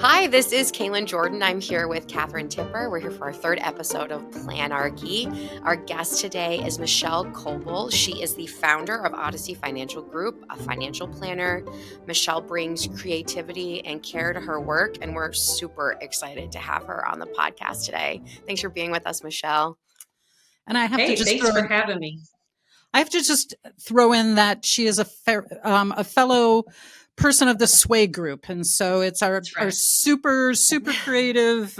Hi, this is Kalin Jordan. I'm here with Katherine Tipper. We're here for our third episode of Planarchy. Our guest today is Michelle Coble. She is the founder of Odyssey Financial Group, a financial planner. Michelle brings creativity and care to her work, and we're super excited to have her on the podcast today. Thanks for being with us, Michelle. And I have to just thanks for having me. I have to just throw in that she is a fellow person of the Sway Group, and so it's our super creative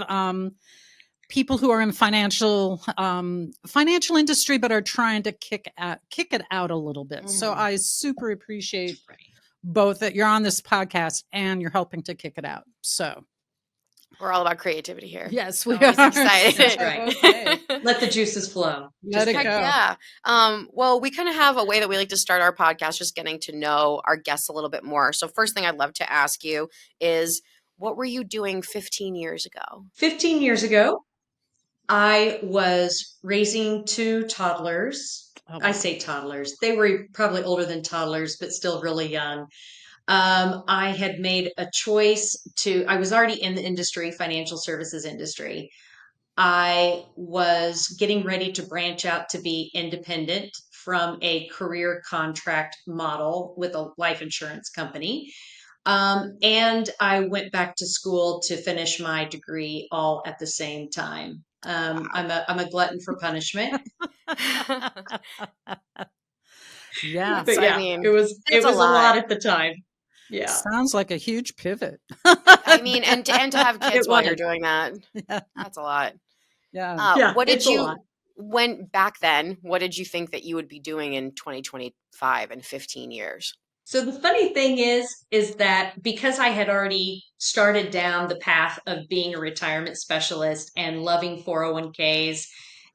people who are in financial industry, but are trying to kick it out a little bit. So I super appreciate both that you're on this podcast and you're helping to kick it out. So. We're all about creativity here. Yes, we are. Excited. That's right. Okay. Let the juices flow. Let it go. Yeah. Well, we kind of have a way that we like to start our podcast, just getting to know our guests a little bit more. So first thing I'd love to ask you is, what were you doing 15 years ago? 15 years ago, I was raising two toddlers. Oh, wow. I say toddlers. They were probably older than toddlers, but still really young. I had made a choice I was already in the industry, financial services industry. I was getting ready to branch out to be independent from a career contract model with a life insurance company. And I went back to school to finish my degree all at the same time. I'm a glutton for punishment. Yeah. But yeah, I mean, it was a lot at the time. Yeah. Sounds like a huge pivot. I mean, and to have kids while you're doing that, that's a lot. Yeah. What did you, back then, what did you think that you would be doing in 2025 and 15 years? So the funny thing is that because I had already started down the path of being a retirement specialist and loving 401ks,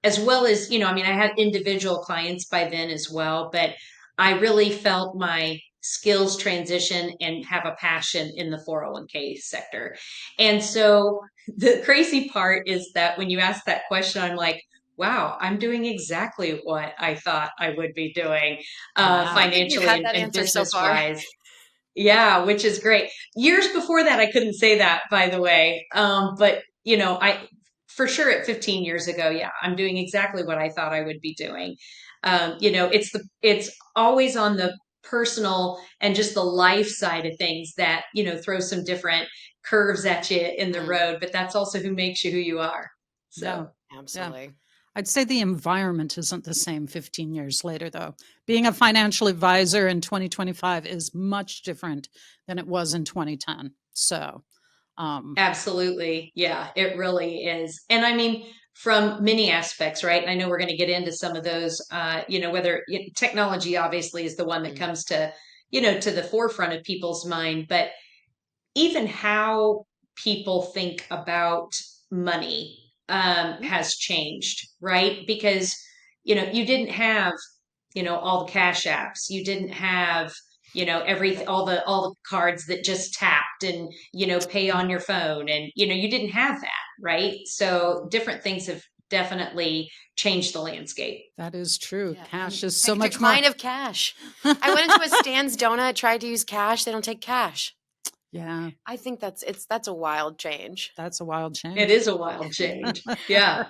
as well as, I had individual clients by then as well, but I really felt my skills transition and have a passion in the 401k sector. And so the crazy part is that when you ask that question, I'm like, wow, I'm doing exactly what I thought I would be doing financially and business-wise. Yeah, which is great. Years before that, I couldn't say that, by the way. But, I for sure at 15 years ago, yeah, I'm doing exactly what I thought I would be doing. It's always on the personal and just the life side of things that, throw some different curves at you in the road, but that's also who makes you who you are. So, yeah, absolutely. Yeah. I'd say the environment isn't the same 15 years later, though. Being a financial advisor in 2025 is much different than it was in 2010. So, absolutely. Yeah, it really is. And I mean, from many aspects, right? I know we're going to get into some of those, whether technology obviously is the one that comes to, to the forefront of people's mind, but even how people think about money has changed, right? Because, you didn't have, all the cash apps. You didn't have, all the cards that just tapped and, pay on your phone. And, you didn't have that, right? So different things have definitely changed the landscape. That is true. Yeah. Cash is so much decline of cash. I went into a Stan's Donut, tried to use cash. They don't take cash. Yeah. I think that's a wild change. That's a wild change. It is a wild change. Yeah.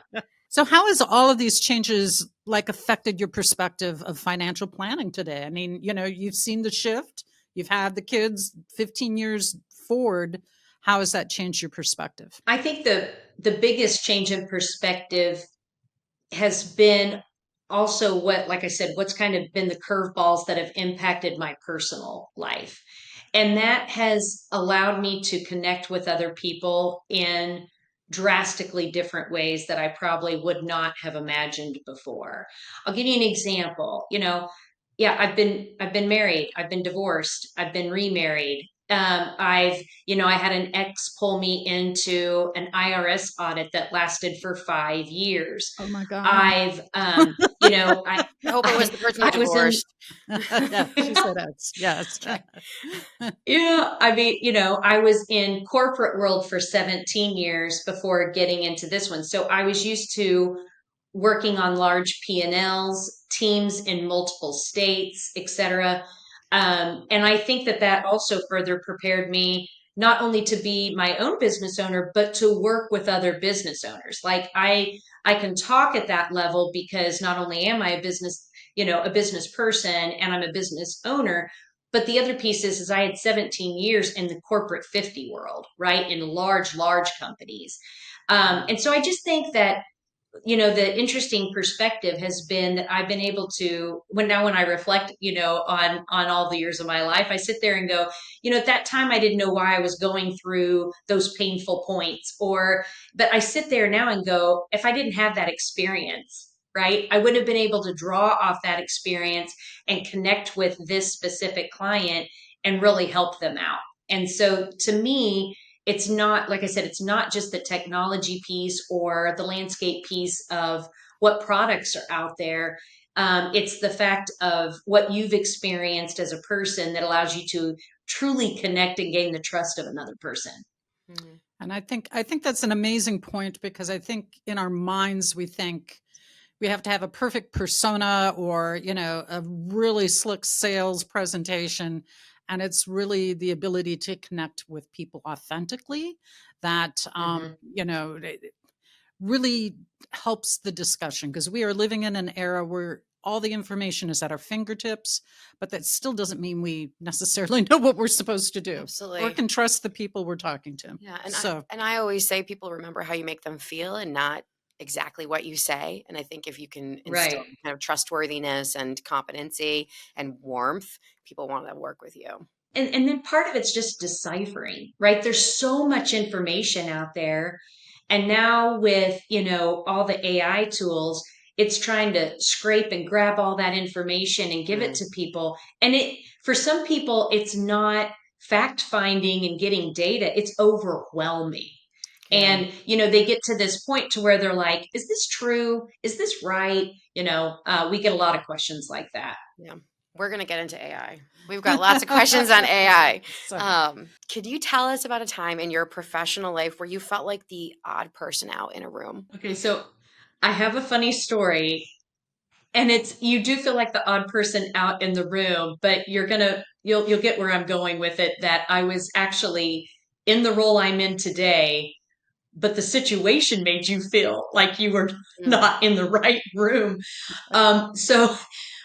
So how has all of these changes affected your perspective of financial planning today? I mean, you've seen the shift, you've had the kids 15 years forward. How has that changed your perspective? I think the biggest change in perspective has been also like I said, what's kind of been the curveballs that have impacted my personal life. And that has allowed me to connect with other people in drastically different ways that I probably would not have imagined before. I'll give you an example. Yeah, I've been married, I've been divorced, I've been remarried. I had an ex pull me into an IRS audit that lasted for 5 years. Oh my God. I hope it was the person you divorced. Yeah, she said ex. Yes. Yeah, I mean, I was in corporate world for 17 years before getting into this one. So I was used to working on large P&Ls, teams in multiple states, et cetera. And I think that also further prepared me not only to be my own business owner, but to work with other business owners. Like I can talk at that level because not only am I a business, a business person and I'm a business owner, but the other piece is I had 17 years in the corporate 50 world, right? In large, large companies. And so I just think that the interesting perspective has been that I've been able to, when I reflect, on all the years of my life, I sit there and go, at that time I didn't know why I was going through those painful points, but I sit there now and go, if I didn't have that experience, right, I wouldn't have been able to draw off that experience and connect with this specific client and really help them out. And so to me, it's not, like I said, it's not just the technology piece or the landscape piece of what products are out there. It's the fact of what you've experienced as a person that allows you to truly connect and gain the trust of another person. Mm-hmm. And I think that's an amazing point, because I think in our minds we think we have to have a perfect persona or, a really slick sales presentation. And it's really the ability to connect with people authentically that, really helps the discussion, because we are living in an era where all the information is at our fingertips, but that still doesn't mean we necessarily know what we're supposed to do. Absolutely. Or can trust the people we're talking to. Yeah. And I always say people remember how you make them feel and not exactly what you say. And I think if you can instill kind of trustworthiness and competency and warmth, people want to work with you. And then part of it's just deciphering, right? There's so much information out there. And now with, all the AI tools, it's trying to scrape and grab all that information and give it to people. And for some people, it's not fact finding and getting data. It's overwhelming. Yeah. And, they get to this point to where they're like, is this true? Is this right? We get a lot of questions like that. Yeah. We're going to get into AI. We've got lots of questions on AI. Could you tell us about a time in your professional life where you felt like the odd person out in a room? Okay, so I have a funny story, and you do feel like the odd person out in the room, but you'll get where I'm going with it, that I was actually in the role I'm in today, but the situation made you feel like you were not in the right room. So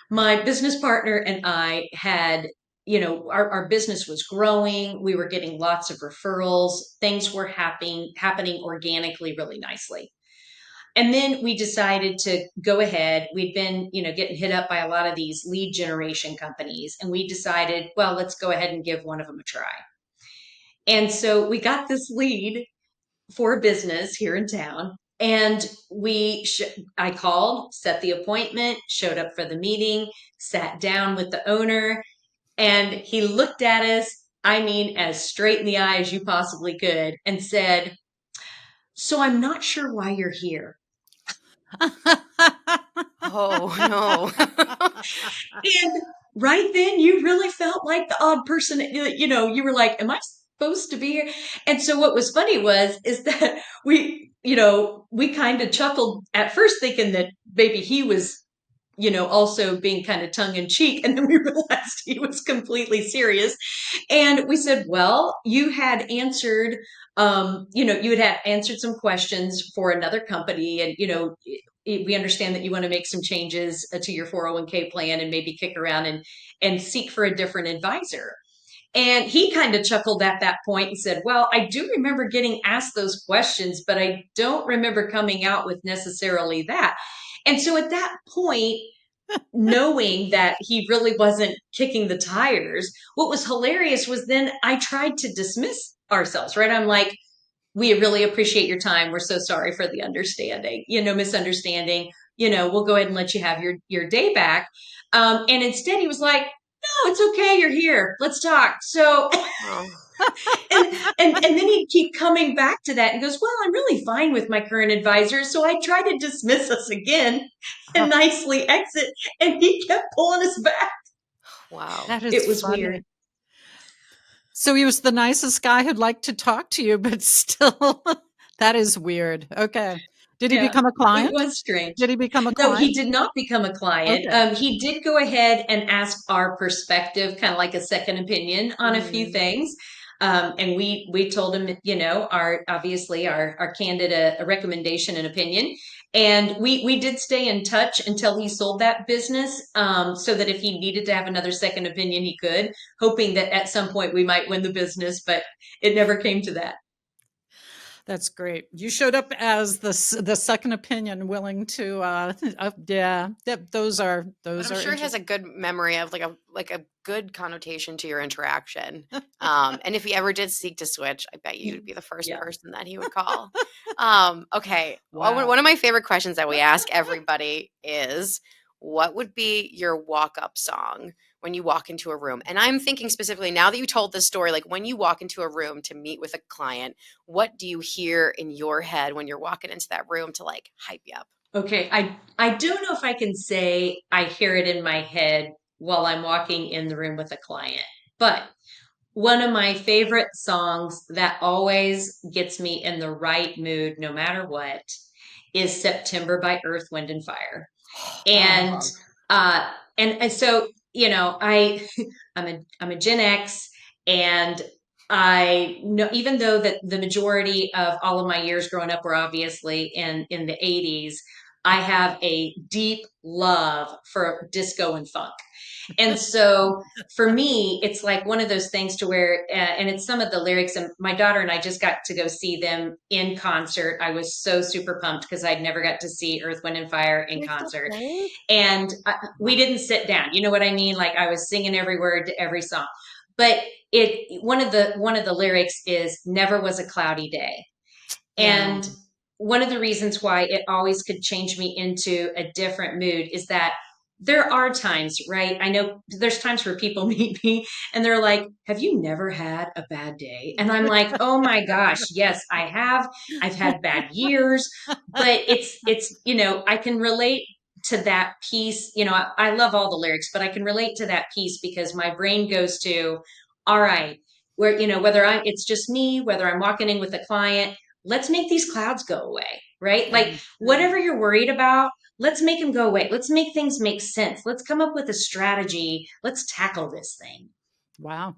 my business partner and I had, our business was growing. We were getting lots of referrals. Things were happening organically really nicely. And then we decided to go ahead. We'd been, getting hit up by a lot of these lead generation companies. And we decided, well, let's go ahead and give one of them a try. And so we got this lead for a business here in town. And I called, set the appointment, showed up for the meeting, sat down with the owner, and he looked at us, as straight in the eye as you possibly could, and said, "So I'm not sure why you're here." Oh, no. And right then you really felt like the odd person, you were like, am I supposed to be here? And so what was funny is that we kind of chuckled at first thinking that maybe he was, also being kind of tongue in cheek. And then we realized he was completely serious. And we said, well, you had answered, you had answered some questions for another company, and, we understand that you want to make some changes to your 401k plan and maybe kick around and seek for a different advisor. And he kind of chuckled at that point and said, well, I do remember getting asked those questions, but I don't remember coming out with necessarily that. And so at that point, knowing that he really wasn't kicking the tires, what was hilarious was then I tried to dismiss ourselves, right? I'm like, we really appreciate your time. We're so sorry for the misunderstanding. We'll go ahead and let you have your day back. And instead he was like, no, it's okay. You're here. Let's talk. So, and then he'd keep coming back to that and goes, well, I'm really fine with my current advisor. So I tried to dismiss us again and nicely exit. And he kept pulling us back. Wow. It was funny. Weird. So he was the nicest guy who'd like to talk to you, but still, that is weird. Okay. Did he become a client? It was strange. Did he become a client? No, he did not become a client. Okay. He did go ahead and ask our perspective, kind of like a second opinion on a few things. And we told him, our candid a recommendation and opinion. And we did stay in touch until he sold that business, so that if he needed to have another second opinion, he could, hoping that at some point we might win the business, but it never came to that. That's great. You showed up as the second opinion, willing to. Those are. I'm sure he has a good memory of like a good connotation to your interaction. And if he ever did seek to switch, I bet you would be the first person that he would call. Okay. Wow. One of my favorite questions that we ask everybody is, what would be your walk-up song when you walk into a room? And I'm thinking specifically, now that you told this story, like when you walk into a room to meet with a client, what do you hear in your head when you're walking into that room to like hype you up? Okay, I don't know if I can say I hear it in my head while I'm walking in the room with a client, but one of my favorite songs that always gets me in the right mood, no matter what, is September by Earth, Wind and Fire. And so, I'm a Gen X, and I know, even though that the majority of all of my years growing up were obviously in the 80s, I have a deep love for disco and funk. And so for me, it's like one of those things to where, and it's some of the lyrics, and my daughter and I just got to go see them in concert. I was so super pumped because I'd never got to see Earth, Wind and Fire in concert. And we didn't sit down. You know what I mean? Like I was singing every word to every song. But one of the lyrics is "Never was a cloudy day." And one of the reasons why it always could change me into a different mood is that there are times, right? I know there's times where people meet me and they're like, "Have you never had a bad day?" And I'm like, "Oh my gosh, yes, I have. I've had bad years." But it's, I can relate to that piece. I love all the lyrics, but I can relate to that piece because my brain goes to, all right, where, it's just me, whether I'm walking in with a client, let's make these clouds go away, right? Like whatever you're worried about, let's make them go away. Let's make things make sense. Let's come up with a strategy. Let's tackle this thing. Wow.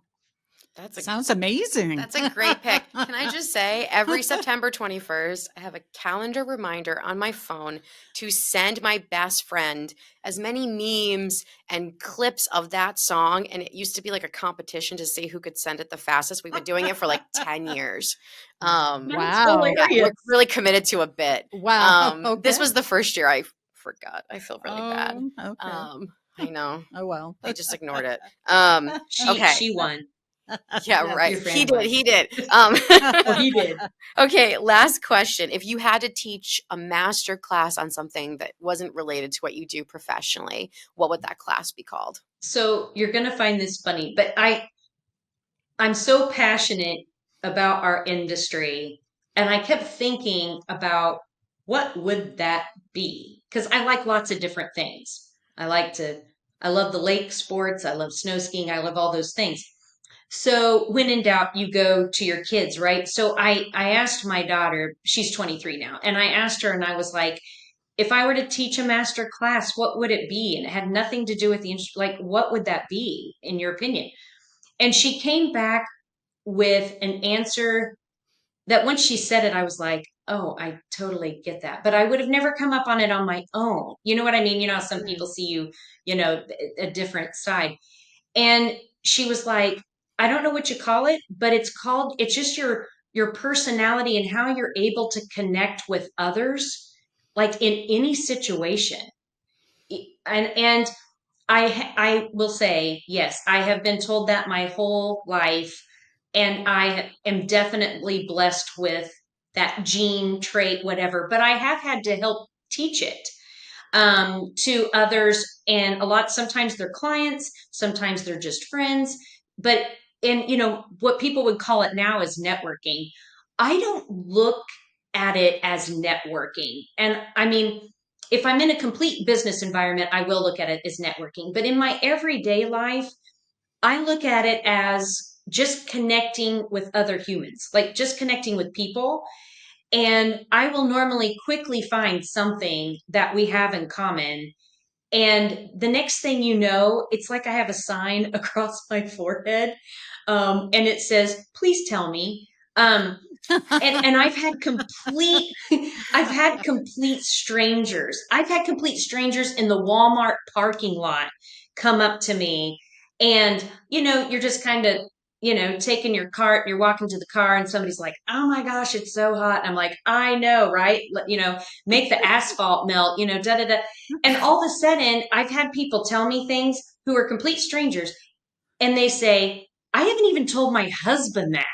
Sounds amazing. That's a great pick. Can I just say, every September 21st, I have a calendar reminder on my phone to send my best friend as many memes and clips of that song. And it used to be like a competition to see who could send it the fastest. We've been doing it for like 10 years. Wow. Yeah, we're really committed to a bit. Wow. Okay. This was the first year I forgot. I feel really bad. Okay. I know. Oh, well. I just ignored it. She won. Yeah, right. He did. He did. Okay, last question. If you had to teach a master class on something that wasn't related to what you do professionally, what would that class be called? So you're going to find this funny, but I'm so passionate about our industry, and I kept thinking about what would that be? Because I like lots of different things. I love the lake sports. I love snow skiing. I love all those things. So when in doubt, you go to your kids, right? So I asked my daughter, she's 23 now, and I asked her and I was like, if I were to teach a master class, what would it be? And it had nothing to do with the industry. Like, what would that be in your opinion? And she came back with an answer that once she said it, I was like, oh, I totally get that. But I would have never come up on it on my own. You know what I mean? Some people see you, a different side. And she was like, I don't know what you call it, but it's just your personality and how you're able to connect with others, like in any situation. And I will say, yes, I have been told that my whole life, and I am definitely blessed with that gene trait, whatever, but I have had to help teach it to others. And sometimes they're clients, sometimes they're just friends, but what people would call it now is networking. I don't look at it as networking. And I mean, if I'm in a complete business environment, I will look at it as networking. But in my everyday life, I look at it as just connecting with other humans, like just connecting with people. And I will normally quickly find something that we have in common. And the next thing you know, it's like I have a sign across my forehead And it says, please tell me. And I've had complete, I've had complete strangers. I've had complete strangers in the Walmart parking lot come up to me, and you're just kind of, taking your cart, you're walking to the car, and somebody's like, "Oh my gosh, it's so hot." I'm like, "I know, right? Make the asphalt melt, da da da." And all of a sudden, I've had people tell me things who are complete strangers, and they say, "I haven't even told my husband that."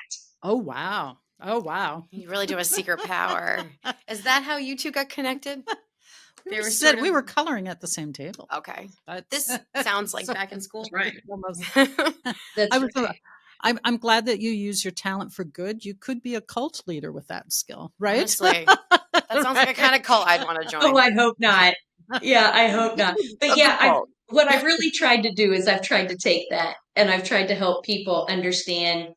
Oh, wow. Oh, wow. You really do have a secret power. Is that how you two got connected? We were coloring at the same table. Okay. This sounds like back in school. Right. Almost. That's right. I'm glad that you use your talent for good. You could be a cult leader with that skill, right? Honestly, that sounds like a kind of cult I'd want to join. Oh, I hope not. Yeah, I hope not. But yeah, what I've really tried to do is I've tried to take that and I've tried to help people understand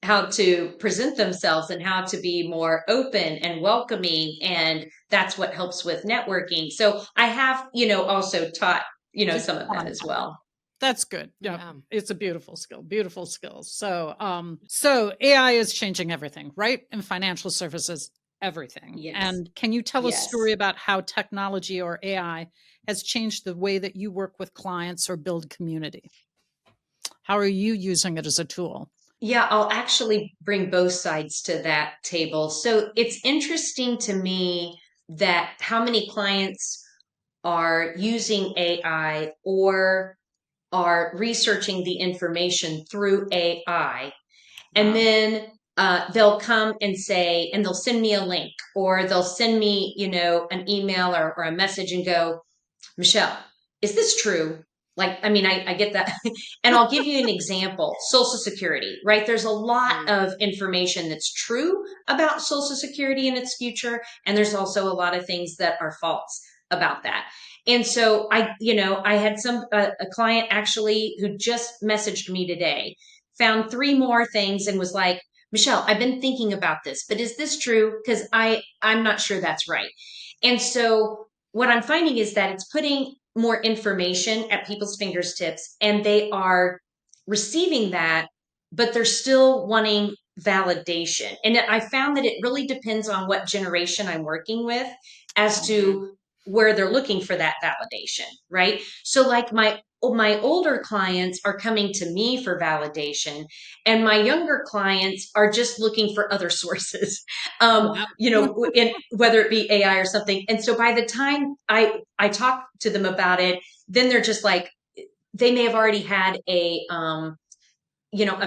how to present themselves and how to be more open and welcoming. And that's what helps with networking. So I have, also taught, some of that as well. That's good. Yeah. It's a beautiful skill, beautiful skills. So AI is changing everything, right? In financial services, everything. Yes. And can you tell a story about how technology or AI has changed the way that you work with clients or build community? How are you using it as a tool? Yeah, I'll actually bring both sides to that table. So it's interesting to me that how many clients are using AI or are researching the information through AI. And then they'll come and say, and they'll send me a link or they'll send me, an email or a message and go, "Michelle, is this true?" Like, I mean, I get that. And I'll give you an example. Social Security, right? There's a lot of information that's true about Social Security and its future. And there's also a lot of things that are false about that. And so I had a client actually who just messaged me today, found 3 more things and was like, "Michelle, I've been thinking about this, but is this true? Because I'm not sure that's right." And so what I'm finding is that it's putting more information at people's fingertips and they are receiving that, but they're still wanting validation. And I found that it really depends on what generation I'm working with as to where they're looking for that validation, right? So like my older clients are coming to me for validation and my younger clients are just looking for other sources, whether it be AI or something. And so by the time I talk to them about it, then they're just like, they may have already had a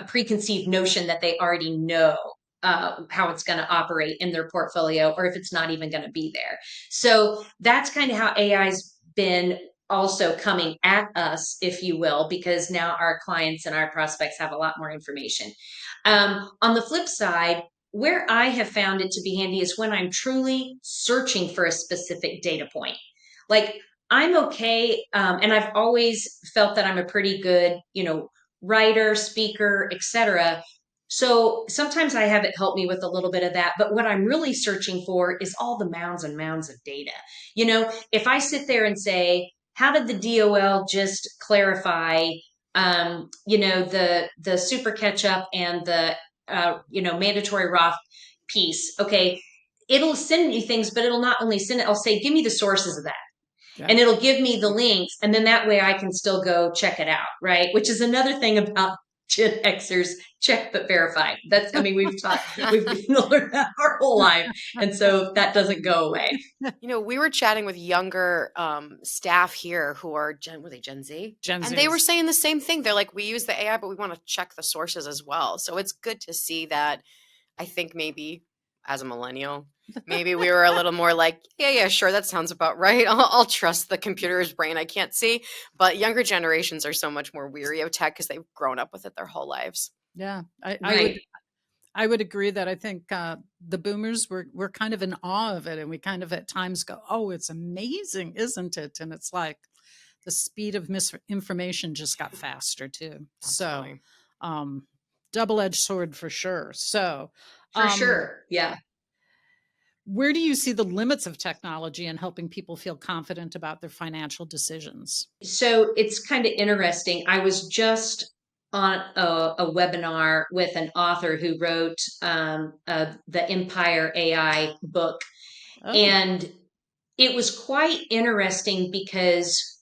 preconceived notion that they already know how it's going to operate in their portfolio, or if it's not even going to be there. So that's kind of how AI's been also coming at us, if you will, because now our clients and our prospects have a lot more information. On the flip side, where I have found it to be handy is when I'm truly searching for a specific data point. Like I'm okay, and I've always felt that I'm a pretty good, writer, speaker, etc. So sometimes I have it help me with a little bit of that. But what I'm really searching for is all the mounds and mounds of data. If I sit there and say, how did the DOL just clarify, the super catch up and the, mandatory Roth piece? Okay. It'll send me things, but it'll not only send it, I'll say, give me the sources of that. Yeah. And it'll give me the links. And then that way I can still go check it out. Right. Which is another thing about Gen Xers, check but verify. We've learned that our whole life. And so that doesn't go away. We were chatting with younger staff here who are Gen Z? Gen Z. And they were saying the same thing. They're like, we use the AI, but we want to check the sources as well. So it's good to see that. I think maybe as a millennial, maybe we were a little more like, yeah, sure, that sounds about right. I'll trust the computer's brain I can't see. But younger generations are so much more weary of tech because they've grown up with it their whole lives. Yeah, I would agree that I think the boomers were kind of in awe of it. And we kind of at times go, oh, it's amazing, isn't it? And it's like the speed of misinformation just got faster too. Absolutely. So double-edged sword for sure. So for sure. Yeah. Where do you see the limits of technology in helping people feel confident about their financial decisions? So it's kind of interesting. I was just on a webinar with an author who wrote the Empire AI book. Oh. And it was quite interesting because,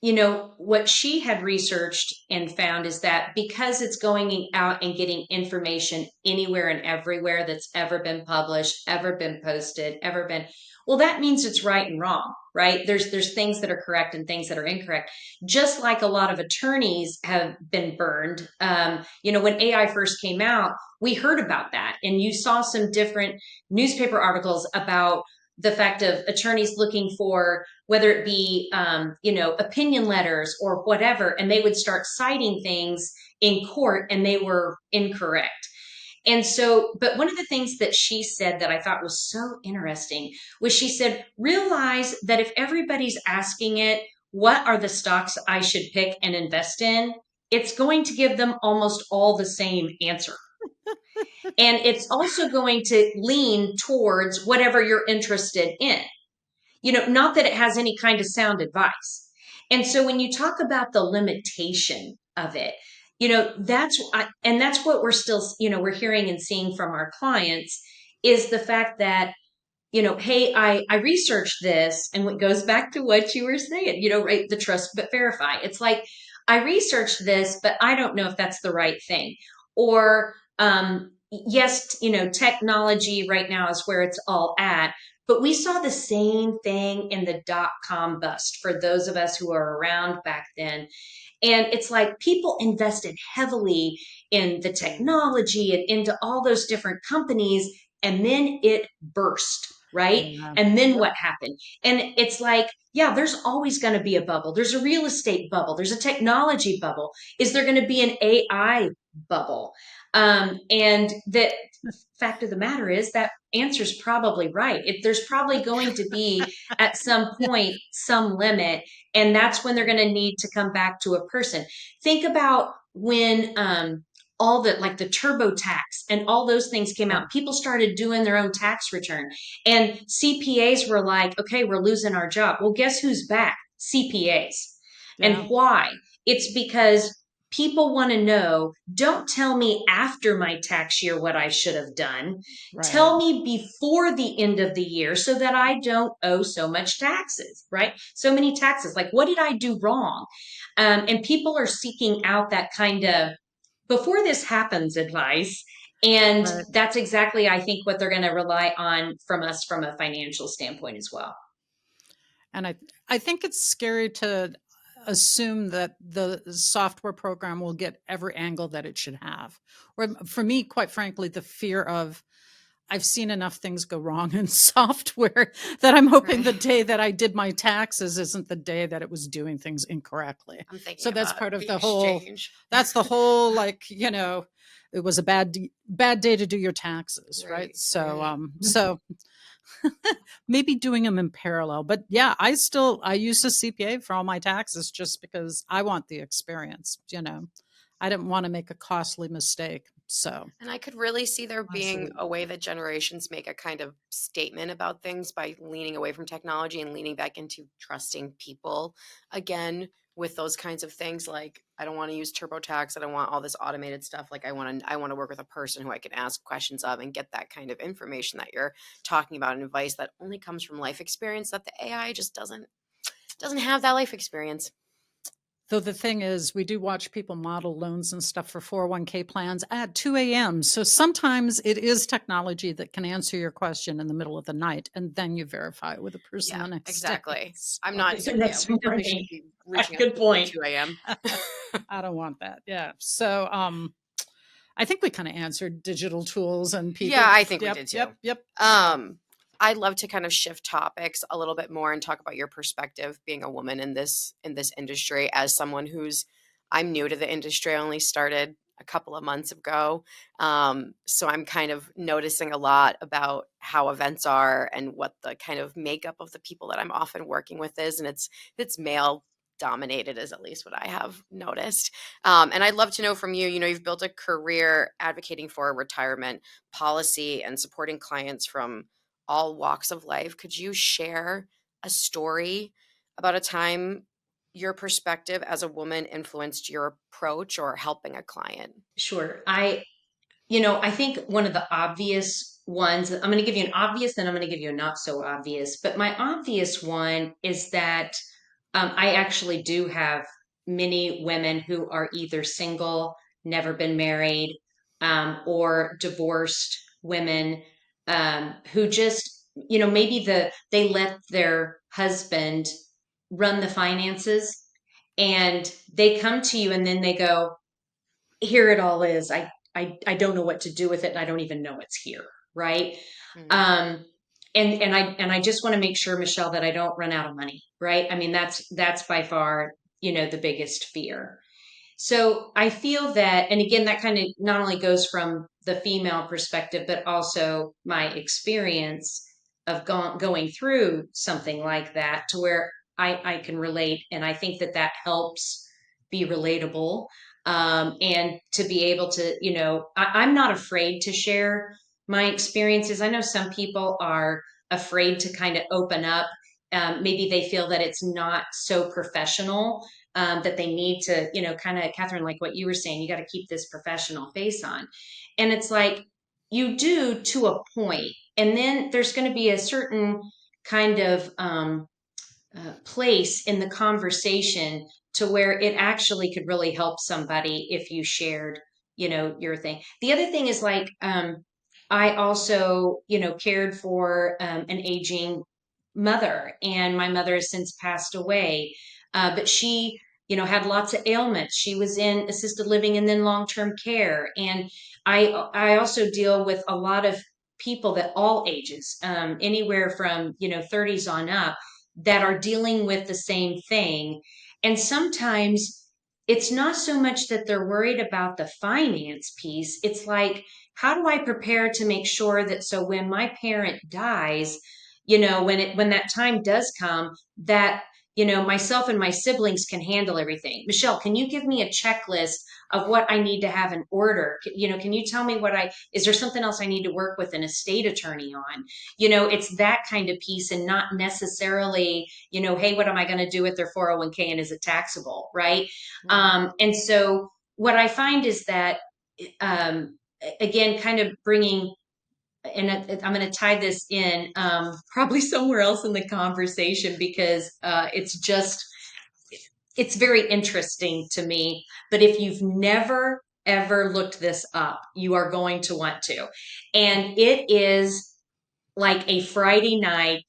what she had researched and found is that because it's going out and getting information anywhere and everywhere that's ever been published, ever been posted, well, that means it's right and wrong, right? There's things that are correct and things that are incorrect. Just like a lot of attorneys have been burned. When AI first came out, we heard about that, and you saw some different newspaper articles about the fact of attorneys looking for whether it be opinion letters or whatever, and they would start citing things in court and they were incorrect. And so, but one of the things that she said that I thought was so interesting was she said, realize that if everybody's asking it, what are the stocks I should pick and invest in? It's going to give them almost all the same answer. And it's also going to lean towards whatever you're interested in. Not that it has any kind of sound advice. And so when you talk about the limitation of it, that's what we're still, we're hearing and seeing from our clients is the fact that, hey, I researched this, and what goes back to what you were saying, right? The trust but verify. It's like, I researched this, but I don't know if that's the right thing. Or, yes, technology right now is where it's all at. But we saw the same thing in the dot-com bust for those of us who are around back then. And it's like people invested heavily in the technology and into all those different companies, and then it burst, right? Yeah. And then what happened? And it's like, yeah, there's always going to be a bubble. There's a real estate bubble. There's a technology bubble. Is there going to be an AI bubble? And the fact of the matter is that answer's probably right. There's probably going to be at some point some limit, and that's when they're going to need to come back to a person. Think about when all the like the TurboTax and all those things came out. People started doing their own tax return, and CPAs were like, okay, we're losing our job. Well, guess who's back? CPAs. And why? It's because people want to know, don't tell me after my tax year what I should have done. Right. Tell me before the end of the year so that I don't owe so much taxes, right? So many taxes. Like, what did I do wrong? And people are seeking out that kind of before this happens advice. And that's exactly, I think, what they're going to rely on from us from a financial standpoint as well. And I think it's scary to assume that the software program will get every angle that it should have. Or for me, quite frankly, the fear of I've seen enough things go wrong in software that I'm hoping the day that I did my taxes isn't the day that it was doing things incorrectly. So that's part of the whole, that's the whole, like, it was a bad day to do your taxes. Right. So, so maybe doing them in parallel, but yeah, I use a CPA for all my taxes just because I want the experience, I didn't want to make a costly mistake. So, and I could really see there being a way that generations make a kind of statement about things by leaning away from technology and leaning back into trusting people again with those kinds of things. Like, I don't want to use TurboTax. I don't want all this automated stuff. Like, I want to work with a person who I can ask questions of and get that kind of information that you're talking about, and advice that only comes from life experience that the AI just doesn't have that life experience. Though the thing is, we do watch people model loans and stuff for 401k plans at 2 a.m. So sometimes it is technology that can answer your question in the middle of the night, and then you verify it with a person the next exactly. day. I'm not reaching good point. 2 a.m. I don't want that. Yeah. So I think we kind of answered digital tools and people. Yeah, I think we did too. Yep. I'd love to kind of shift topics a little bit more and talk about your perspective being a woman in this industry, as someone I'm new to the industry. I only started a couple of months ago. So I'm kind of noticing a lot about how events are and what the kind of makeup of the people that I'm often working with is. And it's male dominated, is at least what I have noticed. And I'd love to know from you, you've built a career advocating for retirement policy and supporting clients from all walks of life. Could you share a story about a time your perspective as a woman influenced your approach or helping a client? Sure. I think one of the obvious ones, I'm going to give you an obvious, then I'm going to give you a not so obvious. But my obvious one is that I actually do have many women who are either single, never been married, or divorced women who just, maybe they let their husband run the finances, and they come to you and then they go, here it all is. I don't know what to do with it, and I don't even know it's here. Right. Mm. And I just want to make sure, Michelle, that I don't run out of money. Right. I mean, that's by far, the biggest fear. So I feel that, and again, that kind of not only goes from the female perspective, but also my experience of going through something like that, to where I can relate. And I think that helps be relatable. And to be able to, I'm not afraid to share my experiences. I know some people are afraid to kind of open up. Maybe they feel that it's not so professional, that they need to, kind of, Katherine, like what you were saying, you got to keep this professional face on. And it's like, you do to a point, and then there's going to be a certain kind of place in the conversation to where it actually could really help somebody if you shared, your thing. The other thing is like, I also, cared for an aging mother, and my mother has since passed away. But she, had lots of ailments. She was in assisted living and then long-term care. And I also deal with a lot of people that all ages, anywhere from, 30s on up, that are dealing with the same thing. And sometimes it's not so much that they're worried about the finance piece. It's like, how do I prepare to make sure that, so when my parent dies, when that time does come, that, myself and my siblings can handle everything. Michelle, can you give me a checklist of what I need to have in order? Can you tell me is there something else I need to work with an estate attorney on? It's that kind of piece, and not necessarily, hey, what am I going to do with their 401k, and is it taxable? Right. And so what I find is that, again, kind of bringing, and I'm going to tie this in, probably somewhere else in the conversation, because it's very interesting to me. But if you've never ever looked this up, you are going to want to. And it is like a Friday night,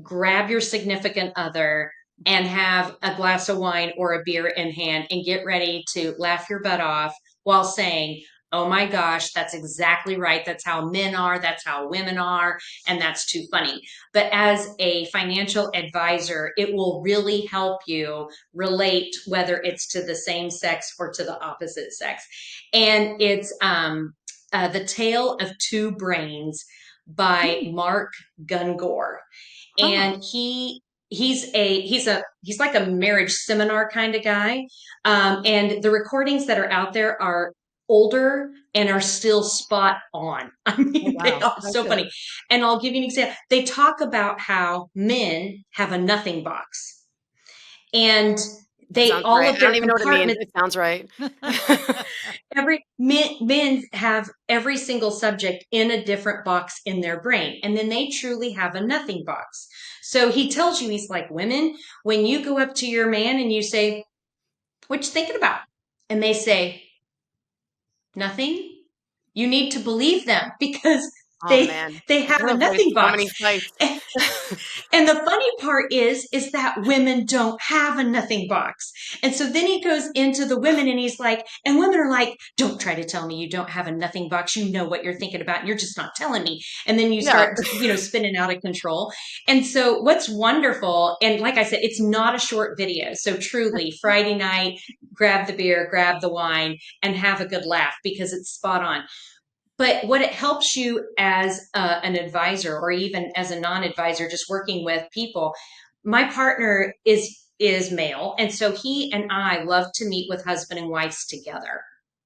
grab your significant other and have a glass of wine or a beer in hand and get ready to laugh your butt off while saying, oh my gosh, that's exactly right. That's how men are. That's how women are. And that's too funny. But as a financial advisor, it will really help you relate, whether it's to the same sex or to the opposite sex. And it's The Tale of Two Brains by Mark Gungor. And he's like a marriage seminar kind of guy. And the recordings that are out there are older and are still spot on. I mean, they are so funny. And I'll give you an example. They talk about how men have a nothing box, and all right. of their I don't even know what it means. compartments. It sounds right. Men have every single subject in a different box in their brain, and then they truly have a nothing box. So he tells you, he's like, women, when you go up to your man and you say, what you thinking about? And they say, nothing. You need to believe them, because they have a nothing box. So many fights. And the funny part is that women don't have a nothing box. And so then he goes into the women and he's like, and women are like, don't try to tell me you don't have a nothing box. You know what you're thinking about, and you're just not telling me. And then you start, spinning out of control. And so what's wonderful, and like I said, it's not a short video. So truly, Friday night, grab the beer, grab the wine, and have a good laugh, because it's spot on. But what it helps you as an advisor, or even as a non-advisor, just working with people. My partner is male, and so he and I love to meet with husband and wives together,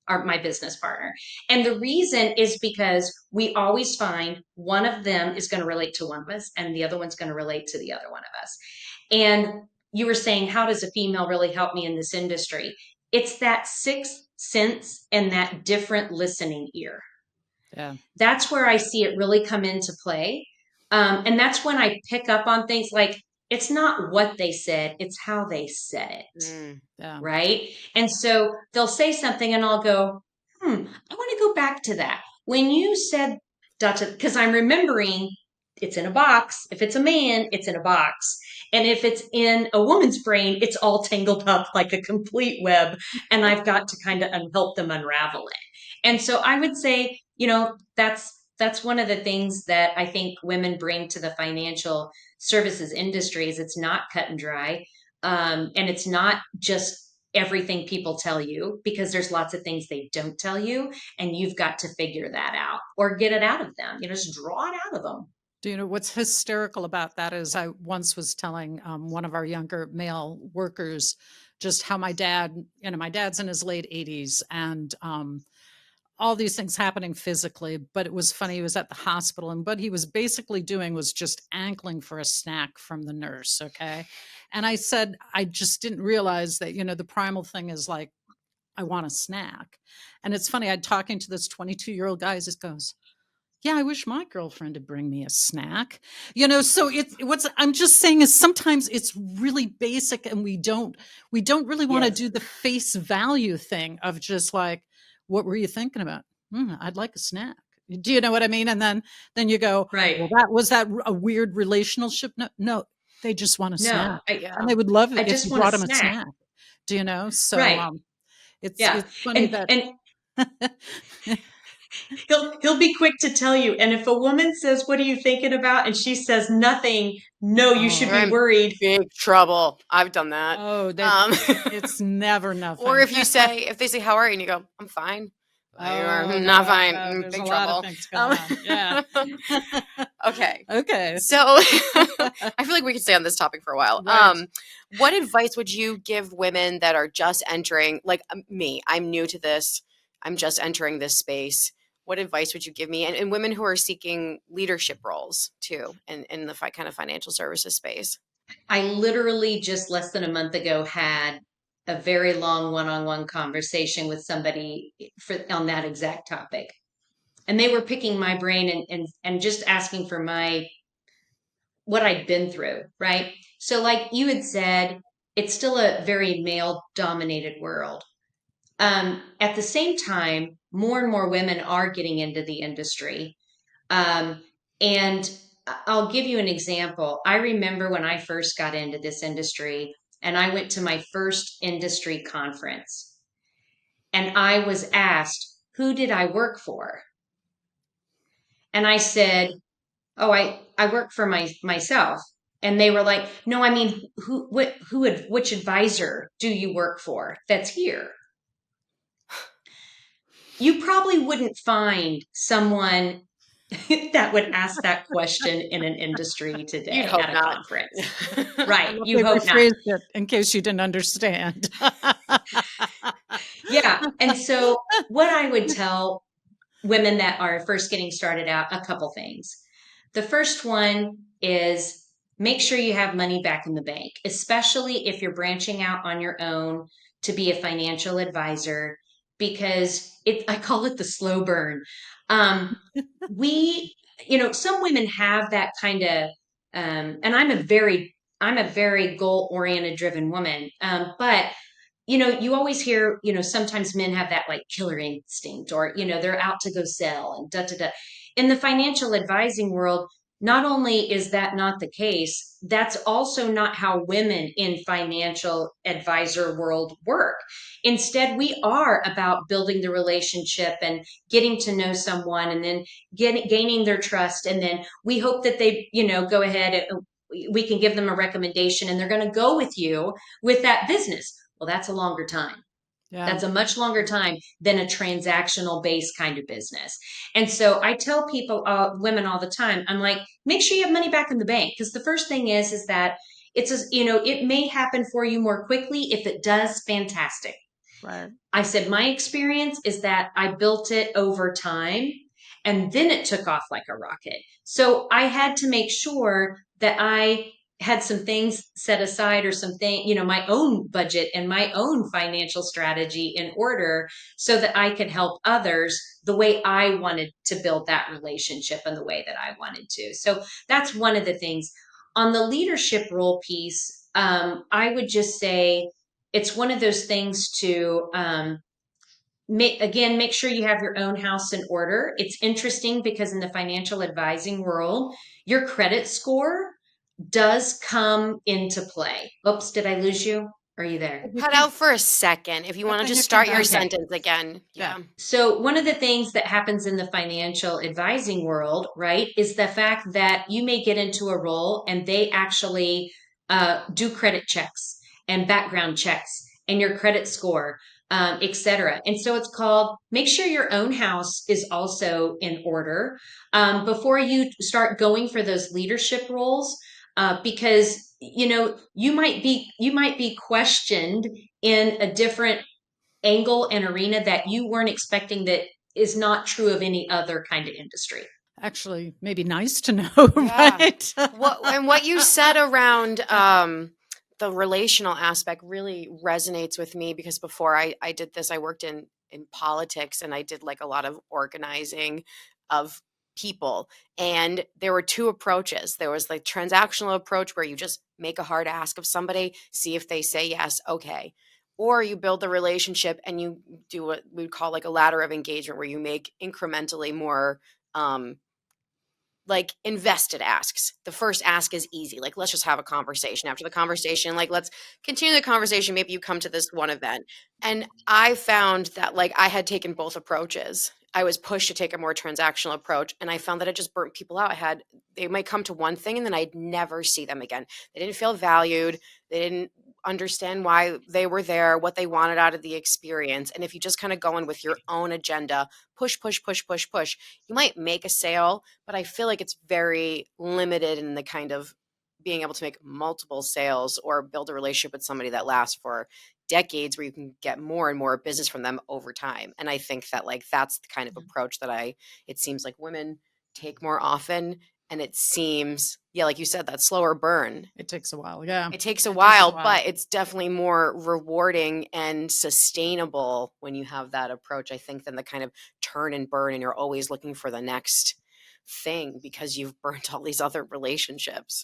my business partner. And the reason is because we always find one of them is going to relate to one of us, and the other one's going to relate to the other one of us. And you were saying, how does a female really help me in this industry? It's that sixth sense and that different listening ear. Yeah. That's where I see it really come into play. And that's when I pick up on things like, it's not what they said, it's how they said it. Yeah. Right. And so they'll say something and I'll go, I want to go back to that. When you said, because I'm remembering it's in a box. If it's a man, it's in a box. And if it's in a woman's brain, it's all tangled up like a complete web. And I've got to kind of help them unravel it. And so I would say, that's one of the things that I think women bring to the financial services industry is it's not cut and dry. And it's not just everything people tell you, because there's lots of things they don't tell you, and you've got to figure that out or get it out of them, just draw it out of them. Do you know what's hysterical about that is I once was telling one of our younger male workers just how my dad's in his late 80s, and all these things happening physically, but it was funny. He was at the hospital, and what he was basically doing was just angling for a snack from the nurse. Okay. And I said, I just didn't realize that, the primal thing is like, I want a snack. And it's funny, I'm talking to this 22-year-old guy, he just goes, yeah, I wish my girlfriend would bring me a snack. So I'm just saying is sometimes it's really basic, and we don't really want to do the face value thing of just like, what were you thinking about? I'd like a snack. Do you know what I mean? And then you go, right. Well, was that a weird relationship? No, they just want a snack. And they would love it if you brought them a snack. Do you know? So right. it's funny that. He'll be quick to tell you. And if a woman says, what are you thinking about? And she says nothing, no, you should be worried. Big trouble. I've done that. Oh, it's never nothing. Or if they say, how are you? And you go, I'm fine. You're not fine. Big trouble. Yeah. Okay. So I feel like we could stay on this topic for a while. Right. What advice would you give women that are just entering, like me? I'm new to this. I'm just entering this space. What advice would you give me? And women who are seeking leadership roles too, in the kind of financial services space. I literally just less than a month ago had a very long one-on-one conversation with somebody on that exact topic. And they were picking my brain and just asking for what I'd been through, right? So like you had said, it's still a very male-dominated world. At the same time, more and more women are getting into the industry. And I'll give you an example. I remember when I first got into this industry and I went to my first industry conference and I was asked, who did I work for? And I said, oh, I work for myself. And they were like, no, I mean, which advisor do you work for that's here? You probably wouldn't find someone that would ask that question in an industry today at a conference. Right. You hope not. It in case you didn't understand. Yeah. And so what I would tell women that are first getting started out, a couple things. The first one is make sure you have money back in the bank, especially if you're branching out on your own to be a financial advisor, because I call it the slow burn. Some women have that kind of, and I'm a very goal-oriented driven woman. But you always hear, sometimes men have that like killer instinct, or, they're out to go sell and da, da, da. In the financial advising world, not only is that not the case, that's also not how women in financial advisor world work. Instead, we are about building the relationship and getting to know someone and then gaining their trust. And then we hope that they, go ahead and we can give them a recommendation and they're going to go with you with that business. Well, that's a longer time. Yeah. That's a much longer time than a transactional based kind of business. And so I tell people, women all the time, I'm like, make sure you have money back in the bank. Because the first thing is that it may happen for you more quickly. If it does, fantastic. Right. I said, my experience is that I built it over time and then it took off like a rocket. So I had to make sure that I had some things set aside or something, my own budget and my own financial strategy in order so that I could help others the way I wanted to build that relationship and the way that I wanted to. So that's one of the things. On the leadership role piece, I would just say it's one of those things to, make sure you have your own house in order. It's interesting because in the financial advising world, your credit score does come into play. Oops, did I lose you? Are you there? Cut out for a second. If you want to just start your sentence again. Yeah. So one of the things that happens in the financial advising world, right, is the fact that you may get into a role and they actually do credit checks and background checks and your credit score, et cetera. And so it's called make sure your own house is also in order before you start going for those leadership roles. Because you might be questioned in a different angle and arena that you weren't expecting, that is not true of any other kind of industry. Actually, maybe nice to know, right? What you said around the relational aspect really resonates with me, because before I did this, I worked in politics, and I did like a lot of organizing of people. And there were two approaches. There was like transactional approach where you just make a hard ask of somebody, see if they say yes, okay. Or you build the relationship and you do what we would call like a ladder of engagement, where you make incrementally more like invested asks. The first ask is easy. Like, let's just have a conversation. After the conversation, like, let's continue the conversation. Maybe you come to this one event. And I found that like I had taken both approaches. I was pushed to take a more transactional approach, and I found that it just burnt people out. They might come to one thing and then I'd never see them again. They didn't feel valued. They didn't understand why they were there, what they wanted out of the experience. And if you just kind of go in with your own agenda, push, you might make a sale, but I feel like it's very limited in the kind of being able to make multiple sales or build a relationship with somebody that lasts for decades, where you can get more and more business from them over time. And I think that like that's the kind of approach that it seems like women take more often. And it seems, like you said, that slower burn. It takes a while. Yeah. It takes a while, but it's definitely more rewarding and sustainable when you have that approach, I think, than the kind of turn and burn and you're always looking for the next thing because you've burnt all these other relationships.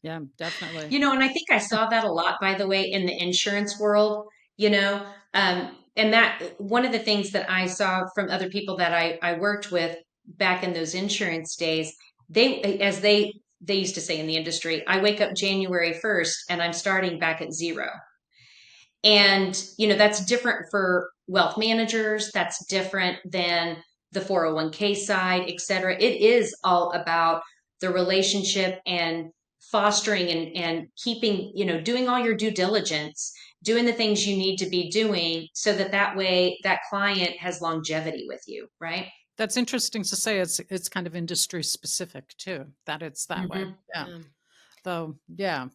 Yeah, definitely. And I think I saw that a lot, by the way, in the insurance world, and that one of the things that I saw from other people that I worked with back in those insurance days, they used to say in the industry, I wake up January 1st and I'm starting back at zero. And, that's different for wealth managers. That's different than the 401k side, et cetera. It is all about the relationship and fostering and keeping, doing all your due diligence, doing the things you need to be doing so that way that client has longevity with you, right? That's interesting to say. It's kind of industry specific too, that it's that way. Yeah. Though, yeah.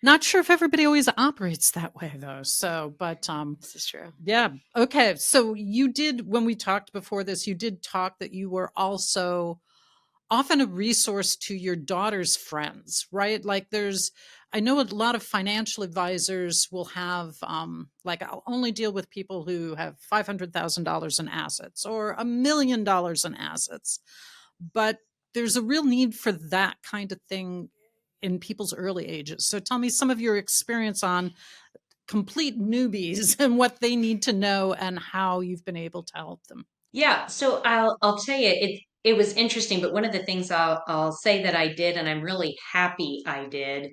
Not sure if everybody always operates that way though. So, but this is true. Yeah. Okay. So you did, when we talked before this, you did talk that you were also often a resource to your daughter's friends, right? Like I know a lot of financial advisors will have, like, I'll only deal with people who have $500,000 in assets or $1 million in assets. But there's a real need for that kind of thing in people's early ages. So tell me some of your experience on complete newbies and what they need to know and how you've been able to help them. Yeah. So I'll tell you, it was interesting, but one of the things I'll say that I did, and I'm really happy I did,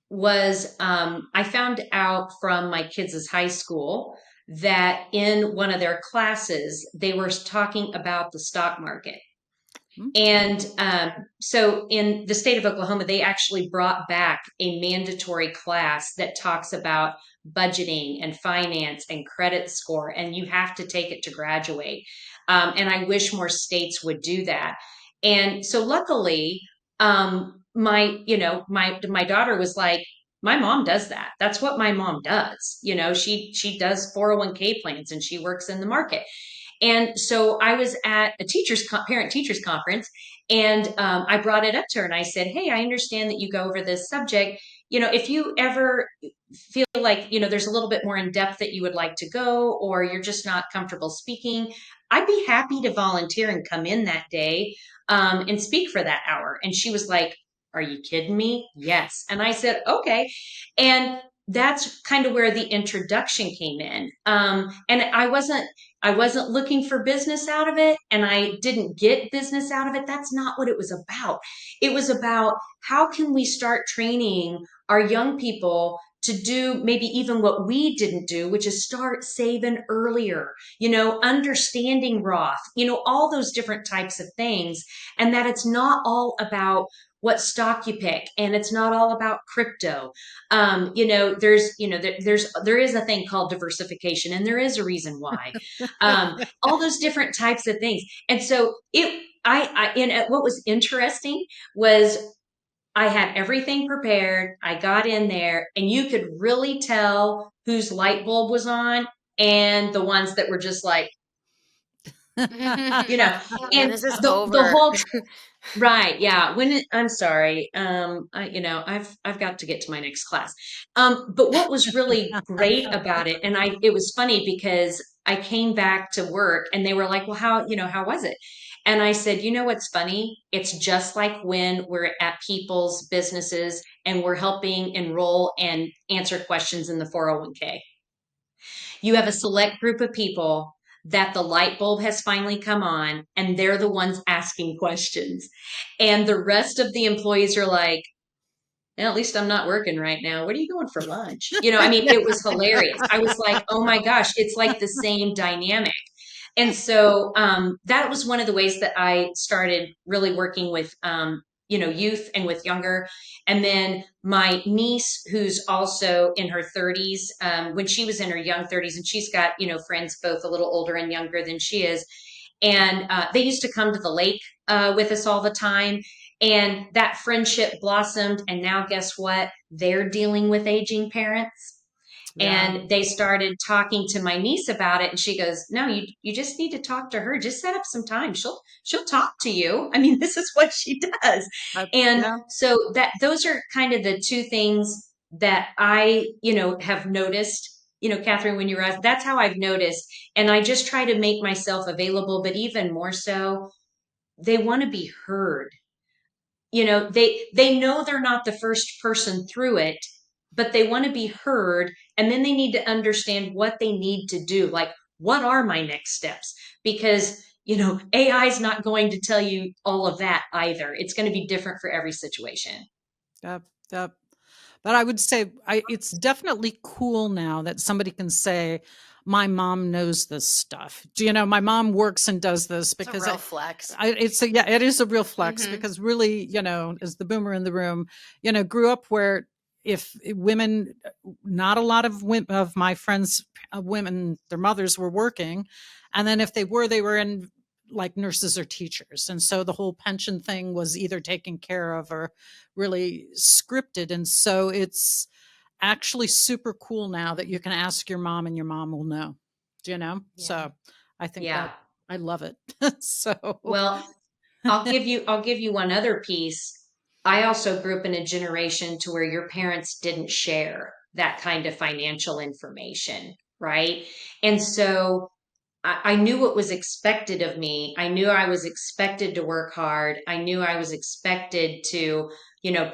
was I found out from my kids' high school that in one of their classes, they were talking about the stock market. And so in the state of Oklahoma, they actually brought back a mandatory class that talks about budgeting and finance and credit score, and you have to take it to graduate. And I wish more states would do that. And so luckily, my daughter was like, my mom does that. That's what my mom does. She does 401k plans and she works in the market. And so I was at a parent teachers conference, And I brought it up to her and I said, hey, I understand that you go over this subject. If you ever feel like, there's a little bit more in depth that you would like to go, or you're just not comfortable speaking, I'd be happy to volunteer and come in that day and speak for that hour. And she was like, are you kidding me? Yes. And I said, okay. And that's kind of where the introduction came in. And I wasn't looking for business out of it, and I didn't get business out of it. That's not what it was about. It was about how can we start training our young people to do maybe even what we didn't do, which is start saving earlier, understanding Roth, all those different types of things, and that it's not all about what stock you pick, and it's not all about crypto. There is a thing called diversification, and there is a reason why. All those different types of things. And so what was interesting was I had everything prepared. I got in there, and you could really tell whose light bulb was on and the ones that were just like, and this is the over. whole right, yeah. I'm sorry. I've got to get to my next class. But what was really great about it, and it was funny because I came back to work and they were like, well, how was it? And I said, what's funny? It's just like when we're at people's businesses and we're helping enroll and answer questions in the 401k. You have a select group of people that the light bulb has finally come on, and they're the ones asking questions. And the rest of the employees are like, well, at least I'm not working right now. What are you going for lunch? It was hilarious. I was like, oh my gosh, it's like the same dynamic. And so that was one of the ways that I started really working with, youth and with younger. And then my niece, who's also in her 30s, when she was in her young 30s, and she's got, friends both a little older and younger than she is. And they used to come to the lake with us all the time. And that friendship blossomed. And now, guess what? They're dealing with aging parents. Yeah. And they started talking to my niece about it. And she goes, no, you just need to talk to her. Just set up some time. She'll talk to you. This is what she does. And Yeah. so those are kind of the two things that I, have noticed, Katherine, when you were asked, that's how I've noticed. And I just try to make myself available, but even more so, they want to be heard. They know they're not the first person through it, but they want to be heard, and then they need to understand what they need to do. Like, what are my next steps? Because AI is not going to tell you all of that either. It's going to be different for every situation. Yep. Yep. But I would say it's definitely cool now that somebody can say, my mom knows this stuff. My mom works and does this because it's a real flex. It is a real flex because really, as the boomer in the room, grew up where if women, not a lot of my friends, women, their mothers were working. And then if they were in like nurses or teachers. And so the whole pension thing was either taken care of or really scripted. And so it's actually super cool now that you can ask your mom and your mom will know, Yeah. So I think that I love it. So, well, I'll give you one other piece. I also grew up in a generation to where your parents didn't share that kind of financial information, right? And so I knew what was expected of me. I knew I was expected to work hard. I knew I was expected to,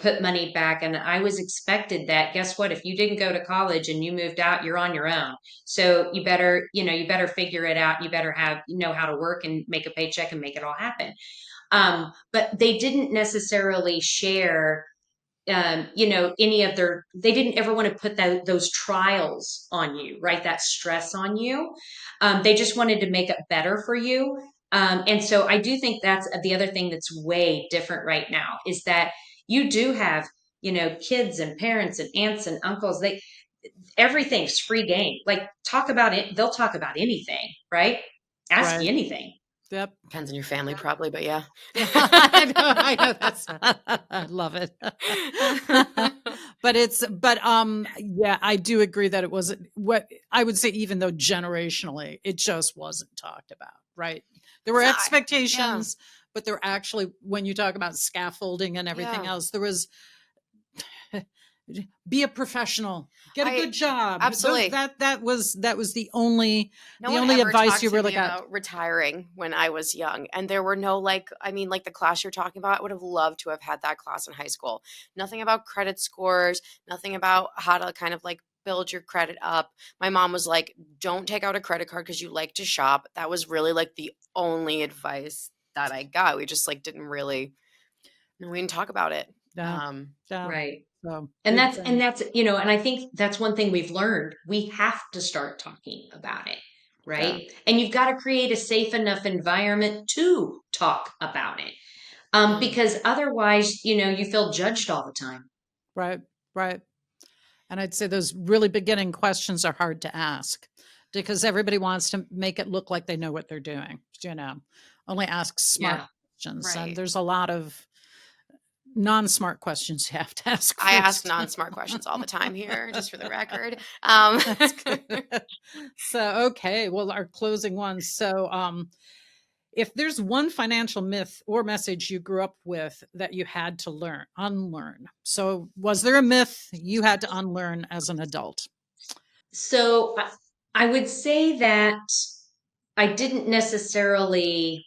put money back. And I was expected that, guess what? If you didn't go to college and you moved out, you're on your own. So you better figure it out. You better know how to work and make a paycheck and make it all happen. But they didn't necessarily share they didn't ever want to put those trials on you, right? That stress on you. They just wanted to make it better for you. And so I do think that's the other thing that's way different right now is that you do have, kids and parents and aunts and uncles. Everything's free game. Like talk about it. They'll talk about anything, right? Ask you anything. Yep. Depends on your family probably, but yeah. I know that's, I love it. but yeah, I do agree that it wasn't what I would say, even though generationally it just wasn't talked about, right? There were expectations, but there actually, when you talk about scaffolding and everything else, there was be a professional, get a good job. Absolutely. That was the only ever advice you really got. About retiring when I was young. And there were no like the class you're talking about, I would have loved to have had that class in high school. Nothing about credit scores, nothing about how to kind of like build your credit up. My mom was like, don't take out a credit card because you like to shop. That was really like the only advice that I got. We just like we didn't talk about it. Right. So, and that's, and I think that's one thing we've learned. We have to start talking about it. Right. Yeah. And you've got to create a safe enough environment to talk about it. Because otherwise, you feel judged all the time. Right. Right. And I'd say those really beginning questions are hard to ask because everybody wants to make it look like they know what they're doing. Only ask smart questions. Right. And there's a lot of non-smart questions you have to ask first. I ask non-smart questions all the time here, just for the record. So, okay. Well, our closing one. So, if there's one financial myth or message you grew up with that you had to unlearn. So was there a myth you had to unlearn as an adult? So I would say that I didn't necessarily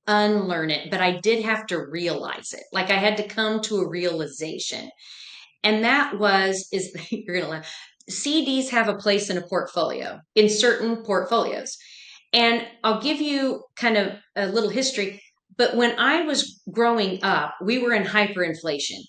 unlearn it, but I did have to realize it. Like I had to come to a realization. And that is you're going to laugh. CDs have a place in a portfolio, in certain portfolios. And I'll give you kind of a little history. But when I was growing up, we were in hyperinflation,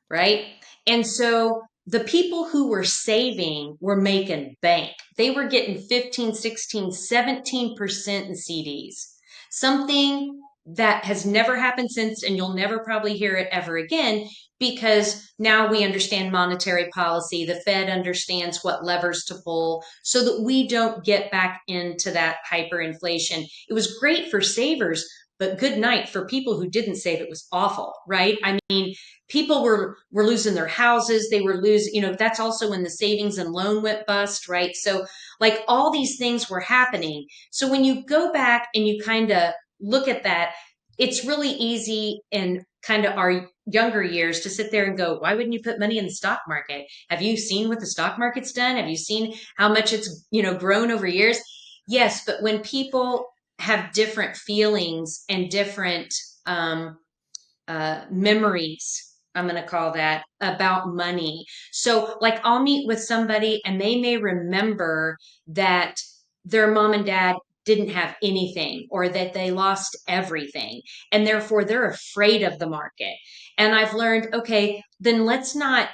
right? And so the people who were saving were making bank. They were getting 15, 16, 17% in CDs. Something that has never happened since, and you'll never probably hear it ever again, because now we understand monetary policy. The Fed understands what levers to pull so that we don't get back into that hyperinflation. It was great for savers, but good night for people who didn't save. It was awful, right? I mean, people were losing their houses. They were losing, that's also when the savings and loan went bust, right? So like all these things were happening. So when you go back and you kind of look at that, it's really easy in kind of our younger years to sit there and go, why wouldn't you put money in the stock market? Have you seen what the stock market's done? Have you seen how much it's, grown over years? Yes. But when people have different feelings and different memories, I'm going to call that, about money. So like I'll meet with somebody and they may remember that their mom and dad didn't have anything or that they lost everything. And therefore they're afraid of the market. And I've learned, okay, then let's not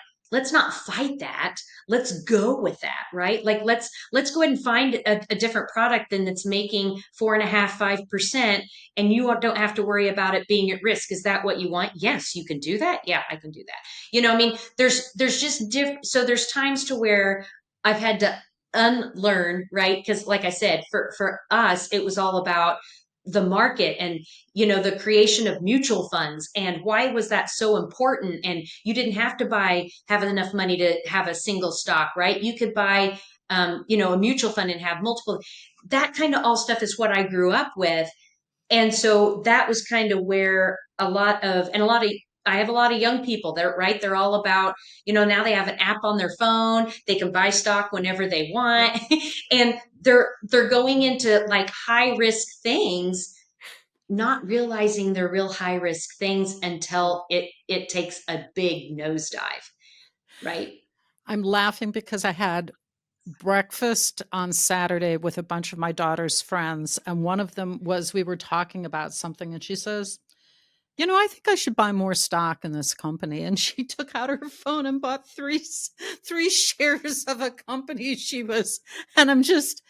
fight that. Let's go with that, right? Like let's go ahead and find a different product than that's making 4.5%, 5%, and you don't have to worry about it being at risk. Is that what you want? Yes, you can do that. Yeah, I can do that. There's just different. So there's times to where I've had to unlearn, right? Because like I said, for us, it was all about the market and the creation of mutual funds, and why was that so important? And you didn't have to have enough money to have a single stock, right? You could buy a mutual fund and have multiple. That kind of all stuff is what I grew up with. And so that was kind of where I have a lot of young people that, right, they're all about, now they have an app on their phone. They can buy stock whenever they want. And they're going into like high risk things, not realizing they're real high risk things until it takes a big nosedive, right? I'm laughing because I had breakfast on Saturday with a bunch of my daughter's friends. And one of them we were talking about something and she says, I think I should buy more stock in this company. And she took out her phone and bought three shares of a company and I'm just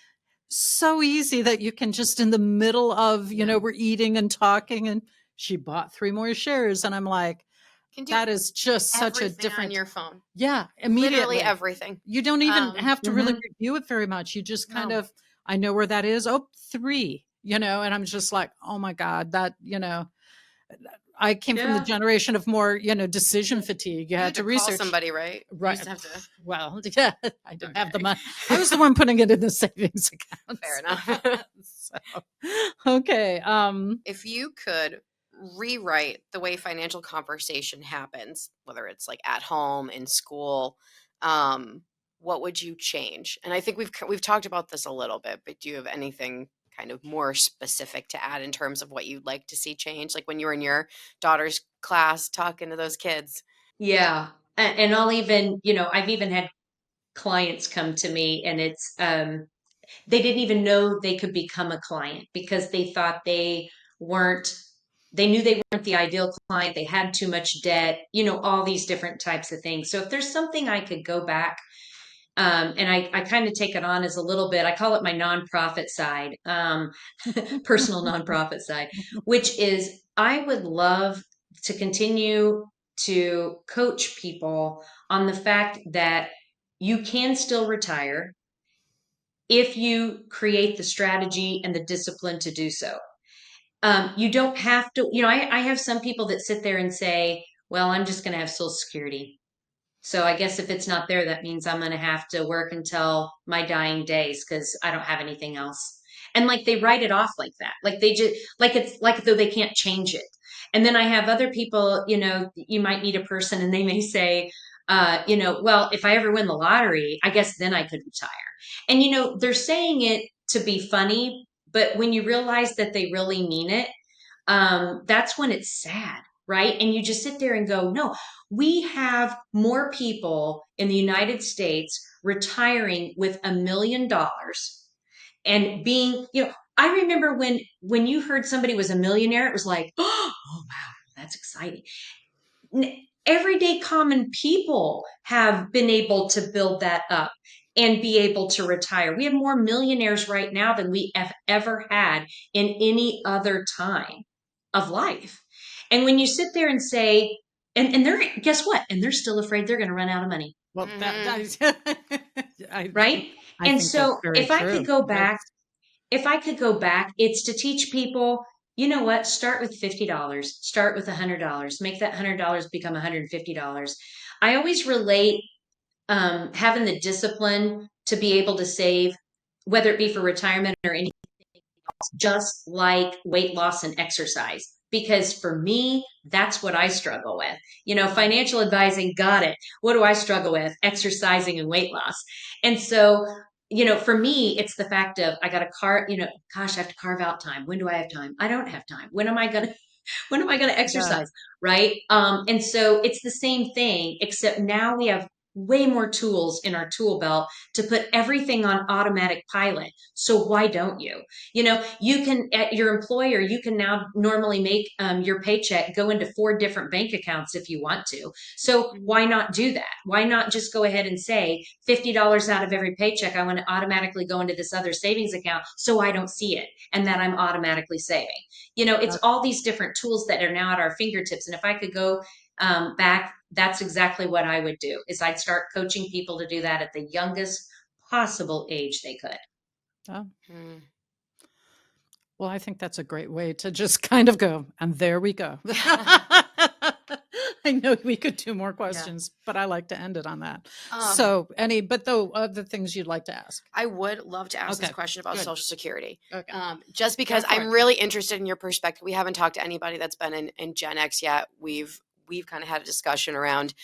so easy that you can just in the middle of, we're eating and talking and she bought 3 more shares. And I'm like, that is just such a different on your phone. Yeah. Immediately. Literally everything. You don't even have to really review it very much. You just kind of, I know where that is. Oh, 3, and I'm just like, oh my God, that, I came from the generation of more, decision fatigue. You had to research call somebody, right? Right. Well, yeah, I didn't have the money. I was the one putting it in the savings account. Fair enough. Okay. If you could rewrite the way financial conversation happens, whether it's like at home, in school, what would you change? And I think we've talked about this a little bit, but do you have anything kind of more specific to add in terms of what you'd like to see change? Like when you were in your daughter's class talking to those kids. Yeah. And I'll even, I've even had clients come to me and it's, they didn't even know they could become a client because they thought weren't, they knew they weren't the ideal client. They had too much debt, all these different types of things. So if there's something I could go back, and I kind of take it on as a little bit, I call it my nonprofit side, personal nonprofit side, which is I would love to continue to coach people on the fact that you can still retire if you create the strategy and the discipline to do so. You don't have to, I have some people that sit there and say, well, I'm just going to have Social Security. So I guess if it's not there, that means I'm going to have to work until my dying days because I don't have anything else. And like they write it off like that. Like they just, like it's like though they can't change it. And then I have other people, you might meet a person and they may say, well, if I ever win the lottery, I guess then I could retire. And, they're saying it to be funny, but when you realize that they really mean it, that's when it's sad, right? And you just sit there and go, no, we have more people in the United States retiring with $1 million and being, I remember when you heard somebody was a millionaire, it was like, oh wow, that's exciting. Everyday common people have been able to build that up and be able to retire. We have more millionaires right now than we have ever had in any other time of life. And when you sit there and say, and they're, guess what? And they're still afraid they're going to run out of money. Well, Right. I And think that's so very true. if I could go back, it's to teach people, you know what, start with $50, start with $100, make that $100 become $150. I always relate having the discipline to be able to save, whether it be for retirement or anything else, just like weight loss and exercise. Because for me, that's what I struggle with. Financial advising, got it. What do I struggle with? Exercising and weight loss. And so, for me, it's the fact of I got to carve, gosh, I have to carve out time. When do I have time? I don't have time. When am I going to Yeah. exercise? Right. And so it's the same thing, except now we have way more tools in our tool belt to put everything on automatic pilot. So why don't you? You can, at your employer, you can now normally make your paycheck go into 4 different bank accounts if you want to. So why not do that? Why not just go ahead and say $50 out of every paycheck, I want to automatically go into this other savings account so I don't see it and that I'm automatically saving. It's all these different tools that are now at our fingertips. And if I could go back, that's exactly what I would do is I'd start coaching people to do that at the youngest possible age they could. Oh. Well, I think that's a great way to just kind of go, and there we go. I know we could do more questions, but I like to end it on that. So other things you'd like to ask? I would love to ask this question about Social Security. Okay. Just because I'm really interested in your perspective. We haven't talked to anybody that's been in Gen X yet. We've kind of had a discussion around,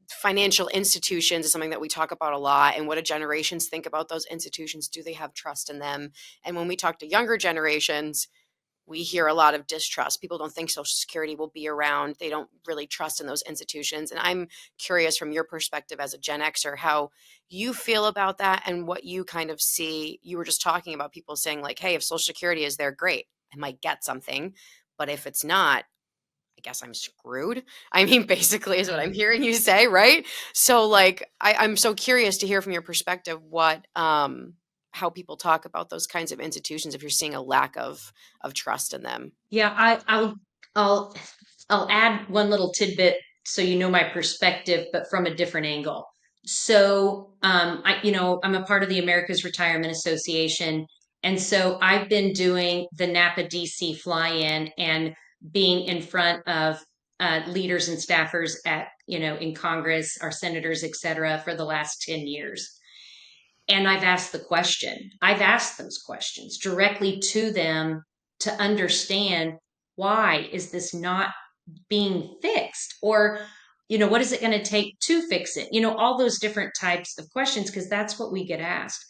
financial institutions is something that we talk about a lot, and what do generations think about those institutions? Do they have trust in them? And when we talk to younger generations, we hear a lot of distrust. People don't think Social Security will be around. They don't really trust in those institutions. And I'm curious from your perspective as a Gen Xer, how you feel about that and what you kind of see. You were just talking about people saying like, hey, if Social Security is there, great, I might get something. But if it's not, I guess I'm screwed. I mean, basically is what I'm hearing you say, right? So like, I'm so curious to hear from your perspective what, how people talk about those kinds of institutions if you're seeing a lack of trust in them. Yeah, I'll add one little tidbit so you know my perspective, but from a different angle. So, I'm a part of the America's Retirement Association, and so I've been doing the Napa DC fly-in and being in front of leaders and staffers at, in Congress, our senators, et cetera, for the last 10 years. And I've asked those questions directly to them to understand, why is this not being fixed? Or, what is it going to take to fix it? All those different types of questions, because that's what we get asked.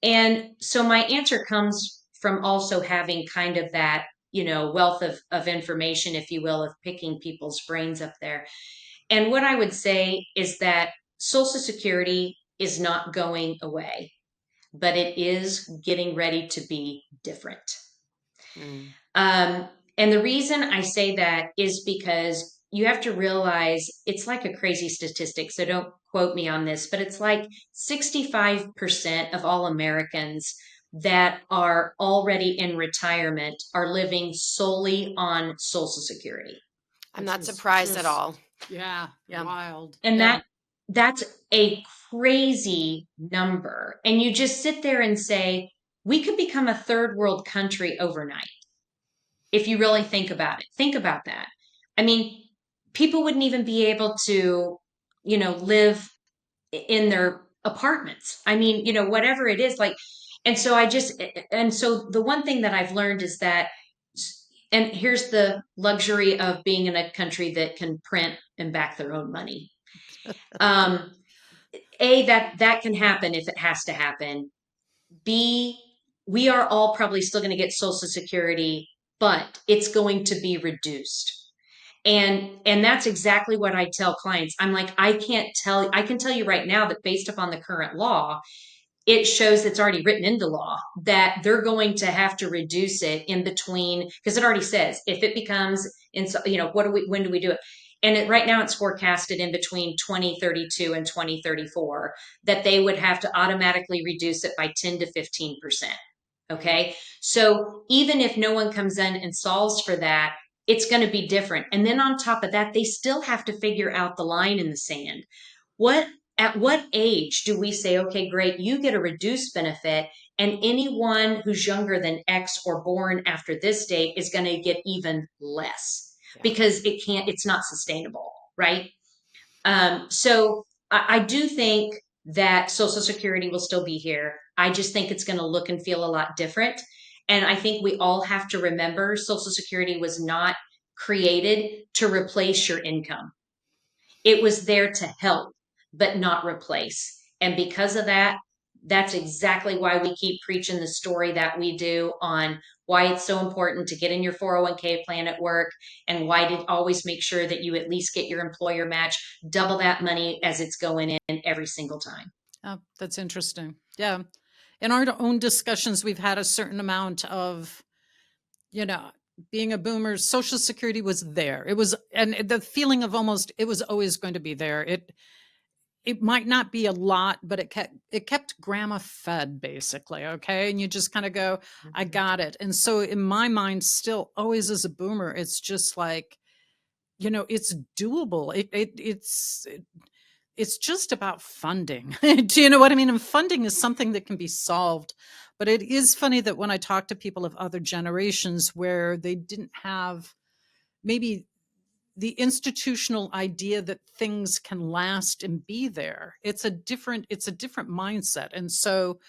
And so my answer comes from also having kind of that, wealth of information, if you will, of picking people's brains up there. And what I would say is that Social Security is not going away, but it is getting ready to be different. Mm. And the reason I say that is because you have to realize, it's like a crazy statistic, so don't quote me on this, but it's like 65% of all Americans that are already in retirement are living solely on Social Security. I'm not surprised at all. Yeah, wild. And that's a crazy number. And you just sit there and say, we could become a third world country overnight. If you really think about it, think about that. I mean, people wouldn't even be able to, live in their apartments. I mean, whatever it is, like, and so the one thing that I've learned is that, and here's the luxury of being in a country that can print and back their own money. That can happen if it has to happen. B, we are all probably still going to get Social Security, but it's going to be reduced. And that's exactly what I tell clients. I'm like, I can tell you right now that based upon the current law, it shows it's already written into law that they're going to have to reduce it in between, because it already says if it becomes when do we do it? And right now it's forecasted in between 2032 and 2034 that they would have to automatically reduce it by 10 to 15%. Okay. So even if no one comes in and solves for that, it's going to be different. And then on top of that, they still have to figure out the line in the sand. At what age do we say, okay, great, you get a reduced benefit, and anyone who's younger than X or born after this date is going to get even less, because it's not sustainable, right? So I do think that Social Security will still be here. I just think it's going to look and feel a lot different. And I think we all have to remember Social Security was not created to replace your income. It was there to help, but not replace. And because of that, that's exactly why we keep preaching the story that we do on why it's so important to get in your 401k plan at work, and why to always make sure that you at least get your employer match, double that money as it's going in every single time. Oh, that's interesting. Yeah. In our own discussions, we've had a certain amount of, being a boomer, Social Security was there. It was, and the feeling of almost, it was always going to be there. It might not be a lot, but it kept grandma fed, basically. Okay. And you just kind of go, I got it. And so in my mind, still always as a boomer, it's just like, it's doable. It's just about funding. Do you know what I mean? And funding is something that can be solved. But it is funny that when I talk to people of other generations where they didn't have maybe the institutional idea that things can last and be there, it's a different mindset. And so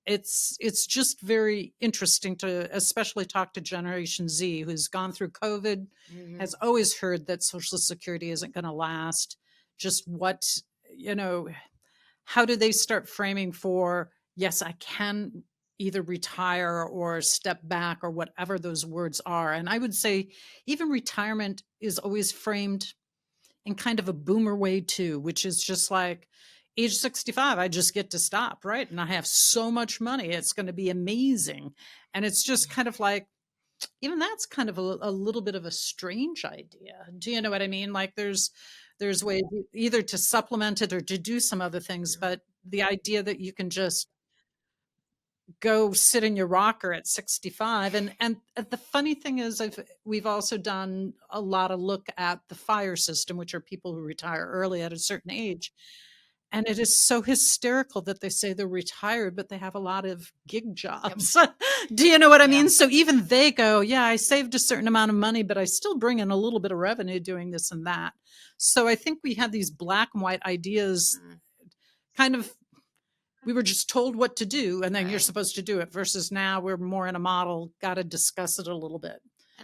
it's just very interesting to especially talk to Generation Z, who's gone through COVID, has always heard that Social Security isn't going to last. Just how do they start framing for, yes, I can either retire or step back or whatever those words are. And I would say even retirement is always framed in kind of a boomer way too, which is just like, age 65, I just get to stop, right? And I have so much money, it's going to be amazing. And it's just kind of like, even that's kind of a little bit of a strange idea. Do you know what I mean? Like there's ways either to supplement it or to do some other things, but the idea that you can just go sit in your rocker at 65. And the funny thing is, we've also done a lot of look at the FIRE system, which are people who retire early at a certain age. And it is so hysterical that they say they're retired, but they have a lot of gig jobs. Yep. Do you know what I mean? So even they go, yeah, I saved a certain amount of money, but I still bring in a little bit of revenue doing this and that. So I think we have these black and white ideas kind of we were just told what to do and then you're supposed to do it, versus now we're more in a model, got to discuss it a little bit.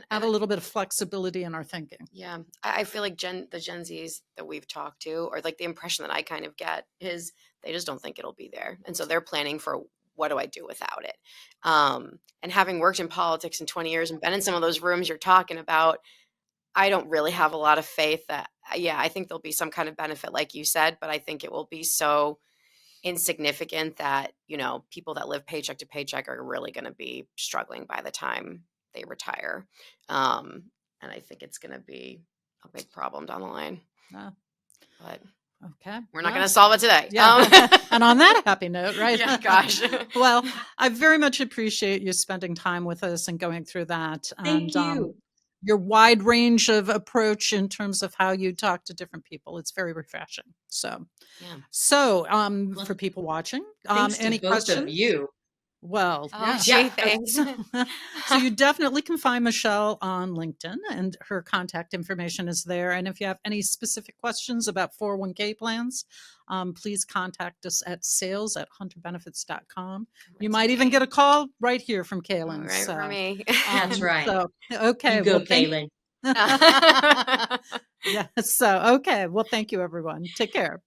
Have a little bit of flexibility in our thinking. Yeah. I feel like the Gen Zs that we've talked to, or like the impression that I kind of get is they just don't think it'll be there. And so they're planning for, what do I do without it? And having worked in politics in 20 years and been in some of those rooms you're talking about, I don't really have a lot of faith that, I think there'll be some kind of benefit like you said, but I think it will be so insignificant that, people that live paycheck to paycheck are really going to be struggling by the time they retire. And I think it's going to be a big problem down the line. But okay, we're not going to solve it today. Yeah. And on that happy note, right? Yeah, gosh. Well, I very much appreciate you spending time with us and going through that. Thank you. Your wide range of approach in terms of how you talk to different people. It's very refreshing. So, for people watching, any both questions? of you. Well, thanks. So you definitely can find Michelle on LinkedIn, and her contact information is there. And if you have any specific questions about 401k plans, please contact us at sales@hunterbenefits.com. You might even get a call right here from Kalin. Right for me. That's right. So, okay. You go, Kalin. Yeah. So, okay. Well, thank you, everyone. Take care.